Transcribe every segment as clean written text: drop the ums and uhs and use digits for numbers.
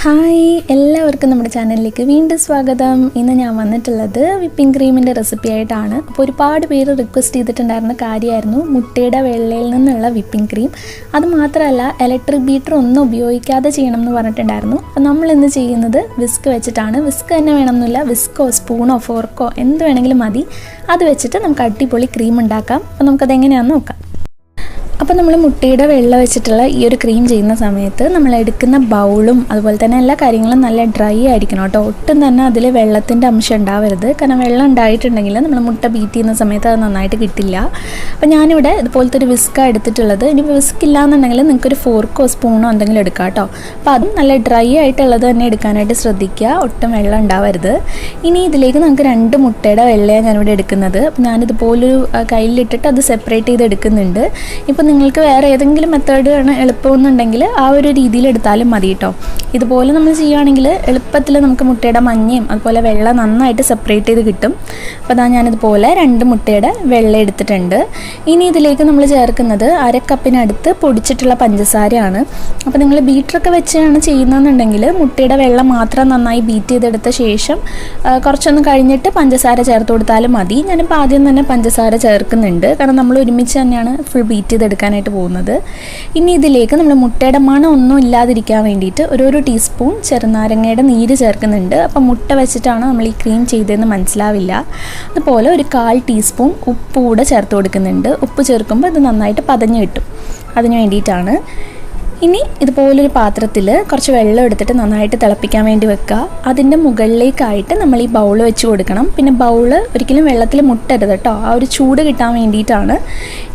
Hi, എല്ലാവർക്കും നമ്മുടെ ചാനലിലേക്ക് വീണ്ടും സ്വാഗതം. ഇന്ന് ഞാൻ വന്നിട്ടുള്ളത് വിപ്പിംഗ് ക്രീമിൻ്റെ റെസിപ്പി ആയിട്ടാണ്. അപ്പോൾ ഒരുപാട് പേര് റിക്വസ്റ്റ് ചെയ്തിട്ടുണ്ടായിരുന്ന കാര്യമായിരുന്നു മുട്ടയുടെ വെള്ളയിൽ നിന്നുള്ള വിപ്പിംഗ് ക്രീം. അതുമാത്രമല്ല, ഇലക്ട്രിക് ബീറ്റർ ഒന്നും ഉപയോഗിക്കാതെ ചെയ്യണം എന്ന് പറഞ്ഞിട്ടുണ്ടായിരുന്നു. അപ്പോൾ നമ്മൾ ഇന്ന് ചെയ്യുന്നത് വിസ്ക് വെച്ചിട്ടാണ്. വിസ്ക് തന്നെ വേണമെന്നില്ല, വിസ്കോ സ്പൂണോ ഫോർക്കോ എന്ത് വേണമെങ്കിലും മതി. അത് വെച്ചിട്ട് നമുക്ക് അടിപൊളി ക്രീം ഉണ്ടാക്കാം. അപ്പോൾ നമുക്കതെങ്ങനെയാണെന്ന് നോക്കാം. അപ്പോൾ നമ്മൾ മുട്ടയുടെ വെള്ള വെച്ചിട്ടുള്ള ഈ ഒരു ക്രീം ചെയ്യുന്ന സമയത്ത് നമ്മൾ എടുക്കുന്ന ബൗളും അതുപോലെ തന്നെ എല്ലാ കാര്യങ്ങളും നല്ല ഡ്രൈ ആയിരിക്കണം കേട്ടോ. ഒട്ടും തന്നെ അതിൽ വെള്ളത്തിൻ്റെ അംശം ഉണ്ടാവരുത്. കാരണം വെള്ളം ഉണ്ടായിട്ടുണ്ടെങ്കിൽ നമ്മൾ മുട്ട ബീറ്റ് ചെയ്യുന്ന സമയത്ത് അത് നന്നായിട്ട് കിട്ടില്ല. അപ്പോൾ ഞാനിവിടെ ഇതുപോലത്തെ ഒരു വിസ്ക്കാണ് എടുത്തിട്ടുള്ളത്. ഇനി വിസ്ക് ഇല്ലാന്നുണ്ടെങ്കിൽ നിങ്ങൾക്കൊരു ഫോർക്കോ സ്പൂണോ എന്തെങ്കിലും എടുക്കാം കേട്ടോ. അപ്പോൾ അതും നല്ല ഡ്രൈ ആയിട്ടുള്ളത് തന്നെ എടുക്കാനായിട്ട് ശ്രദ്ധിക്കുക, ഒട്ടും വെള്ളം ഉണ്ടാവരുത്. ഇനി ഇതിലേക്ക് നമുക്ക് 2 മുട്ടയുടെ വെള്ളയാണ് ഞാനിവിടെ എടുക്കുന്നത്. അപ്പോൾ ഞാനിതുപോലൊരു കയ്യിലിട്ടിട്ട് അത് സെപ്പറേറ്റ് ചെയ്ത് എടുക്കുന്നുണ്ട്. ഇപ്പോൾ നിങ്ങൾക്ക് വേറെ ഏതെങ്കിലും മെത്തേഡ് ആണ് എളുപ്പമെന്നുണ്ടെങ്കിൽ ആ ഒരു രീതിയിൽ എടുത്താലും മതി കേട്ടോ. ഇതുപോലെ നമ്മൾ ചെയ്യുകയാണെങ്കിൽ എളുപ്പത്തിൽ നമുക്ക് മുട്ടയുടെ മഞ്ഞയും അതുപോലെ വെള്ള നന്നായിട്ട് സെപ്പറേറ്റ് ചെയ്ത് കിട്ടും. അപ്പോൾ അതാ ഞാനിതുപോലെ 2 മുട്ടയുടെ വെള്ള എടുത്തിട്ടുണ്ട്. ഇനി ഇതിലേക്ക് നമ്മൾ ചേർക്കുന്നത് 1/2 കപ്പിനടുത്ത് പൊടിച്ചിട്ടുള്ള പഞ്ചസാരയാണ്. അപ്പോൾ നിങ്ങൾ ബീറ്ററൊക്കെ വെച്ചാണ് ചെയ്യുന്നതെന്നുണ്ടെങ്കിൽ മുട്ടയുടെ വെള്ളം മാത്രം നന്നായി ബീറ്റ് ചെയ്തെടുത്ത ശേഷം കുറച്ചൊന്ന് കഴിഞ്ഞിട്ട് പഞ്ചസാര ചേർത്ത് കൊടുത്താലും മതി. ഞാനിപ്പോൾ ആദ്യം തന്നെ പഞ്ചസാര ചേർക്കുന്നുണ്ട്, കാരണം നമ്മൾ ഒരുമിച്ച് തന്നെയാണ് ഫുൾ ബീറ്റ് ചെയ്തെടുക്കാനായിട്ട് പോകുന്നത്. ഇനി ഇതിലേക്ക് നമ്മൾ മുട്ടയുടെ മണം ഒന്നും ഇല്ലാതിരിക്കാൻ വേണ്ടിയിട്ട് ഒരു ടീസ്പൂൺ ചെറുനാരങ്ങയുടെ നീര് ചേർക്കുന്നുണ്ട്. അപ്പോൾ മുട്ട വെച്ചിട്ടാണ് നമ്മൾ ഈ ക്രീം ചെയ്തതെന്ന് മനസ്സിലാവില്ല. അതുപോലെ ഒരു 1/4 ടീസ്പൂൺ ഉപ്പ് കൂടെ ചേർത്ത് കൊടുക്കുന്നുണ്ട്. ഉപ്പ് ചേർക്കുമ്പോൾ ഇത് നന്നായിട്ട് പതഞ്ഞ് കിട്ടും, അതിന് വേണ്ടിയിട്ടാണ്. ഇനി ഇതുപോലൊരു പാത്രത്തിൽ കുറച്ച് വെള്ളം എടുത്തിട്ട് നന്നായിട്ട് തിളപ്പിക്കാൻ വേണ്ടി വെക്കുക. അതിൻ്റെ മുകളിലേക്കായിട്ട് നമ്മൾ ഈ ബൗൾ വെച്ച് കൊടുക്കണം. പിന്നെ ബൗള് ഒരിക്കലും വെള്ളത്തിൽ മുട്ടരുത് കേട്ടോ, ആ ഒരു ചൂട് കിട്ടാൻ വേണ്ടിയിട്ടാണ്.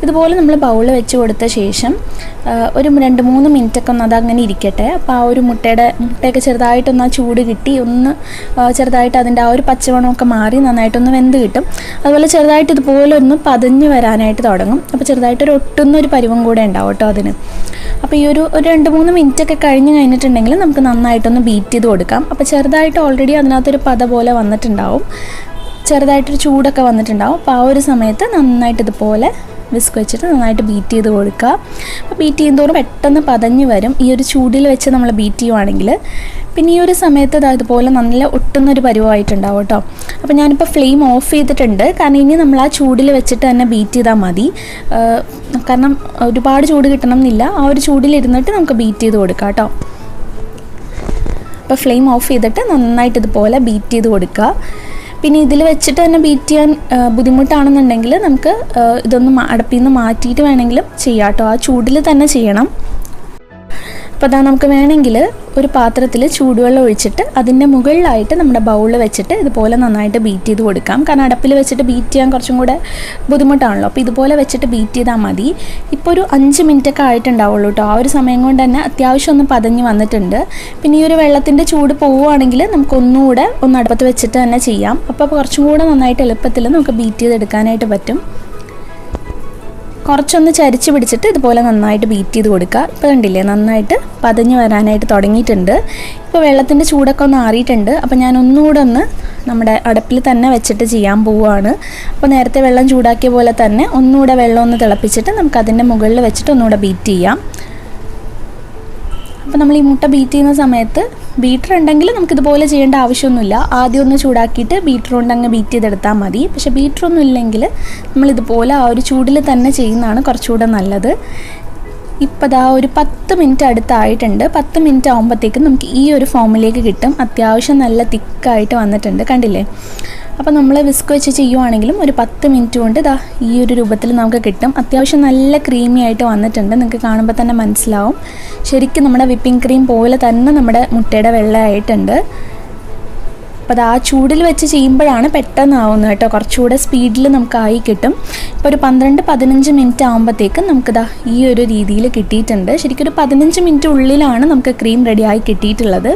ഇതുപോലെ നമ്മൾ ബൗൾ വെച്ച് കൊടുത്ത ശേഷം ഒരു 2-3 മിനിറ്റൊക്കെ ഒന്ന് അതങ്ങനെ ഇരിക്കട്ടെ. അപ്പോൾ ആ ഒരു മുട്ടയൊക്കെ ചെറുതായിട്ടൊന്ന് ആ ചൂട് കിട്ടി ഒന്ന് ചെറുതായിട്ട് അതിൻ്റെ ആ ഒരു പച്ചമണമൊക്കെ മാറി നന്നായിട്ടൊന്ന് വെന്ത് കിട്ടും. അതുപോലെ ചെറുതായിട്ട് ഇതുപോലെ ഒന്ന് പതഞ്ഞ് വരാനായിട്ട് തുടങ്ങും. അപ്പോൾ ചെറുതായിട്ടൊരു ഒട്ടുന്നൊരു പരുവം കൂടെ ഉണ്ടാവും കേട്ടോ അതിന്. അപ്പോൾ ഈ ഒരു 2-3 മിനിറ്റൊക്കെ കഴിഞ്ഞിട്ടുണ്ടെങ്കിൽ നമുക്ക് നന്നായിട്ടൊന്ന് ബീറ്റ് ചെയ്ത് കൊടുക്കാം. അപ്പോൾ ചെറുതായിട്ട് ഓൾറെഡി അതിനകത്തൊരു പത പോലെ വന്നിട്ടുണ്ടാവും, ചെറുതായിട്ടൊരു ചൂടൊക്കെ വന്നിട്ടുണ്ടാവും. അപ്പോൾ ആ ഒരു സമയത്ത് നന്നായിട്ട് ഇതുപോലെ വിസ്ക് വെച്ചിട്ട് നന്നായിട്ട് ബീറ്റ് ചെയ്ത് കൊടുക്കുക. അപ്പോൾ ബീറ്റ് ചെയ്യുന്നതോറും പെട്ടെന്ന് പതഞ്ഞ് വരും ഈ ഒരു ചൂടിൽ വെച്ച് നമ്മൾ ബീറ്റ് ചെയ്യുവാണെങ്കിൽ. പിന്നെ ഈ ഒരു സമയത്ത് ഇതുപോലെ നല്ല ഒട്ടുന്നൊരു പരുവമായിട്ടുണ്ടാവും കേട്ടോ. അപ്പോൾ ഞാനിപ്പോൾ ഫ്ലെയിം ഓഫ് ചെയ്തിട്ടുണ്ട്, കാരണം ഇനി നമ്മൾ ആ ചൂടിൽ വെച്ചിട്ട് തന്നെ ബീറ്റ് ചെയ്താൽ മതി. കാരണം ഒരുപാട് ചൂട് കിട്ടണം എന്നില്ല, ആ ഒരു ചൂടിലിരുന്നിട്ട് നമുക്ക് ബീറ്റ് ചെയ്ത് കൊടുക്കാം കേട്ടോ. അപ്പോൾ ഫ്ലെയിം ഓഫ് ചെയ്തിട്ട് നന്നായിട്ട് ഇതുപോലെ ബീറ്റ് ചെയ്ത് കൊടുക്കുക. പിന്നെ ഇതിൽ വെച്ചിട്ട് തന്നെ ബീറ്റ് ചെയ്യാൻ ബുദ്ധിമുട്ടാണെന്നുണ്ടെങ്കിൽ നമുക്ക് ഇതൊന്ന് അടുപ്പിൽ നിന്ന് മാറ്റിയിട്ട് വേണമെങ്കിലും ചെയ്യാം കേട്ടോ. ആ ചൂടിൽ തന്നെ ചെയ്യണം. അപ്പോൾ അതാ നമുക്ക് വേണമെങ്കിൽ ഒരു പാത്രത്തിൽ ചൂടുവെള്ളം ഒഴിച്ചിട്ട് അതിൻ്റെ മുകളിലായിട്ട് നമ്മുടെ ബൗളിൽ വെച്ചിട്ട് ഇതുപോലെ നന്നായിട്ട് ബീറ്റ് ചെയ്ത് കൊടുക്കാം. കാരണം അടുപ്പിൽ വെച്ചിട്ട് ബീറ്റ് ചെയ്യാൻ കുറച്ചും കൂടെ ബുദ്ധിമുട്ടാണല്ലോ. അപ്പോൾ ഇതുപോലെ വെച്ചിട്ട് ബീറ്റ് ചെയ്താൽ മതി. ഇപ്പോൾ ഒരു 5 മിനിറ്റൊക്കെ ആയിട്ടുണ്ടാവുള്ളൂ കേട്ടോ. ആ ഒരു സമയം കൊണ്ട് തന്നെ അത്യാവശ്യം ഒന്ന് പതഞ്ഞ് വന്നിട്ടുണ്ട്. പിന്നെ ഈ ഒരു വെള്ളത്തിൻ്റെ ചൂട് പോവുകയാണെങ്കിൽ നമുക്ക് ഒന്നുകൂടെ ഒന്ന് അടുപ്പത്ത് വെച്ചിട്ട് തന്നെ ചെയ്യാം. അപ്പോൾ കുറച്ചും കൂടെ നന്നായിട്ട് എളുപ്പത്തിൽ നമുക്ക് ബീറ്റ് ചെയ്തെടുക്കാനായിട്ട് പറ്റും. കുറച്ചൊന്ന് ചരിച്ച് പിടിച്ചിട്ട് ഇതുപോലെ നന്നായിട്ട് ബീറ്റ് ചെയ്ത് കൊടുക്കുക. ഇപ്പോൾ കണ്ടില്ലേ, നന്നായിട്ട് പതഞ്ഞ് വരാനായിട്ട് തുടങ്ങിയിട്ടുണ്ട്. ഇപ്പോൾ വെള്ളത്തിൻ്റെ ചൂടൊക്കെ ഒന്ന് ആറിയിട്ടുണ്ട്. അപ്പോൾ ഞാൻ ഒന്നുകൂടെ ഒന്ന് നമ്മുടെ അടുപ്പിൽ തന്നെ വെച്ചിട്ട് ചെയ്യാൻ പോവുകയാണ്. അപ്പോൾ നേരത്തെ വെള്ളം ചൂടാക്കിയ പോലെ തന്നെ ഒന്നുകൂടെ വെള്ളം ഒന്ന് തിളപ്പിച്ചിട്ട് നമുക്ക് അതിൻ്റെ മുകളിൽ വെച്ചിട്ട് ഒന്നുകൂടെ ബീറ്റ് ചെയ്യാം. അപ്പോൾ നമ്മൾ ഈ മുട്ട ബീറ്റ് ചെയ്യുന്ന സമയത്ത് ബീറ്റർ ഉണ്ടെങ്കിൽ നമുക്കിതുപോലെ ചെയ്യേണ്ട ആവശ്യമൊന്നുമില്ല. ആദ്യം ഒന്ന് ചൂടാക്കിയിട്ട് ബീറ്റർ കൊണ്ട് അങ്ങ് ബീറ്റ് ചെയ്തെടുത്താൽ മതി. പക്ഷേ ബീറ്ററൊന്നും ഇല്ലെങ്കിൽ നമ്മളിതുപോലെ ആ ഒരു ചൂടിൽ തന്നെ ചെയ്യുന്നതാണ് കുറച്ചുകൂടെ നല്ലത്. ഇപ്പോൾ അതാ ഒരു 10 മിനിറ്റ് അടുത്തായിട്ടുണ്ട്. 10 മിനിറ്റ് ആകുമ്പോഴത്തേക്കും നമുക്ക് ഈ ഒരു ഫോമിലേക്ക് കിട്ടും. അത്യാവശ്യം നല്ല തിക്കായിട്ട് വന്നിട്ടുണ്ട്, കണ്ടില്ലേ. അപ്പോൾ നമ്മൾ വിസ്ക് വെച്ച് ചെയ്യുവാണെങ്കിലും ഒരു 10 മിനിറ്റ് കൊണ്ട് ഇതാ ഈ ഒരു രൂപത്തിൽ നമുക്ക് കിട്ടും. അത്യാവശ്യം നല്ല ക്രീമി ആയിട്ട് വന്നിട്ടുണ്ട്. നിങ്ങൾക്ക് കാണുമ്പോൾ തന്നെ മനസ്സിലാവും, ശരിക്കും നമ്മുടെ വിപ്പിംഗ് ക്രീം പോലെ തന്നെ നമ്മുടെ മുട്ടയുടെ വെള്ളമായിട്ടുണ്ട്. അപ്പോൾ അത് ആ ചൂടിൽ വെച്ച് ചെയ്യുമ്പോഴാണ് പെട്ടെന്നാവുന്നത് കേട്ടോ. കുറച്ചുകൂടെ സ്പീഡിൽ നമുക്കായി കിട്ടും. ഇപ്പോൾ ഒരു 12-15 മിനിറ്റ് ആകുമ്പോഴത്തേക്കും നമുക്കിതാ ഈ ഒരു രീതിയിൽ കിട്ടിയിട്ടുണ്ട്. ശരിക്കും ഒരു 15 മിനിറ്റ് ഉള്ളിലാണ് നമുക്ക് ക്രീം റെഡിയായി കിട്ടിയിട്ടുള്ളത്.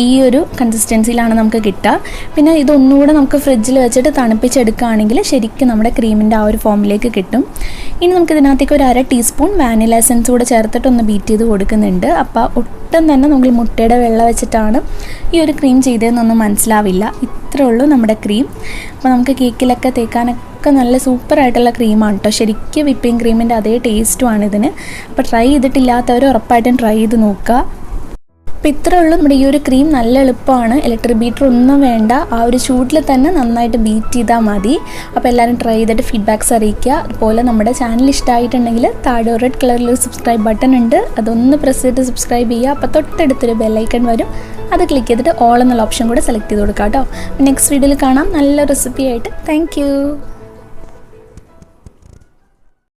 ഈ ഒരു കൺസിസ്റ്റൻസിയിലാണ് നമുക്ക് കിട്ടുക. പിന്നെ ഇതൊന്നുകൂടെ നമുക്ക് ഫ്രിഡ്ജിൽ വെച്ചിട്ട് തണുപ്പിച്ചെടുക്കുകയാണെങ്കിൽ ശരിക്കും നമ്മുടെ ക്രീമിൻ്റെ ആ ഒരു ഫോമിലേക്ക് കിട്ടും. ഇനി നമുക്കിതിനകത്തേക്ക് ഒരു 1/2 ടീസ്പൂൺ വാനില എസൻസ് കൂടെ ചേർത്തിട്ടൊന്ന് ബീറ്റ് ചെയ്ത് കൊടുക്കുന്നുണ്ട്. അപ്പോൾ ഒട്ടും തന്നെ നമ്മൾ മുട്ടയുടെ വെള്ളം വെച്ചിട്ടാണ് ഈ ഒരു ക്രീം ചെയ്തതെന്നൊന്നും മനസ്സിലാവില്ല. ഇത്രേ ഉള്ളൂ നമ്മുടെ ക്രീം. അപ്പോൾ നമുക്ക് കേക്കിലൊക്കെ തേക്കാനൊക്കെ നല്ല സൂപ്പറായിട്ടുള്ള ക്രീമാണ് കേട്ടോ. ശരിക്കും വിപ്പിംഗ് ക്രീമിൻ്റെ അതേ ടേസ്റ്റുമാണ് ഇതിന്. അപ്പോൾ ട്രൈ ചെയ്തിട്ടില്ലാത്തവർ ഉറപ്പായിട്ടും ട്രൈ ചെയ്ത് നോക്കുക. അപ്പോൾ ഇത്രേ ഉള്ളൂ. നമ്മുടെ ഈ ഒരു ക്രീം നല്ല എളുപ്പമാണ്, ഇലക്ട്രിക് ബീറ്റർ ഒന്നും വേണ്ട, ആ ഒരു ചൂടിൽ തന്നെ നന്നായിട്ട് ബീറ്റ് ചെയ്താൽ മതി. അപ്പോൾ എല്ലാവരും ട്രൈ ചെയ്തിട്ട് ഫീഡ്ബാക്ക്സ് അറിയിക്കുക. അതുപോലെ നമ്മുടെ ചാനൽ ഇഷ്ടമായിട്ടുണ്ടെങ്കിൽ താഴെ റെഡ് കളറിലൊരു സബ്സ്ക്രൈബ് ബട്ടൺ ഉണ്ട്, അതൊന്ന് പ്രസ് ചെയ്ത് സബ്സ്ക്രൈബ് ചെയ്യുക. അപ്പോൾ തൊട്ടടുത്തൊരു ബെല്ലൈക്കൺ വരും, അത് ക്ലിക്ക് ചെയ്തിട്ട് ഓൾ എന്നുള്ള ഓപ്ഷൻ കൂടെ സെലക്ട് ചെയ്ത് കൊടുക്കാം കേട്ടോ. നെക്സ്റ്റ് വീഡിയോയിൽ കാണാം നല്ല റെസിപ്പി ആയിട്ട്. താങ്ക്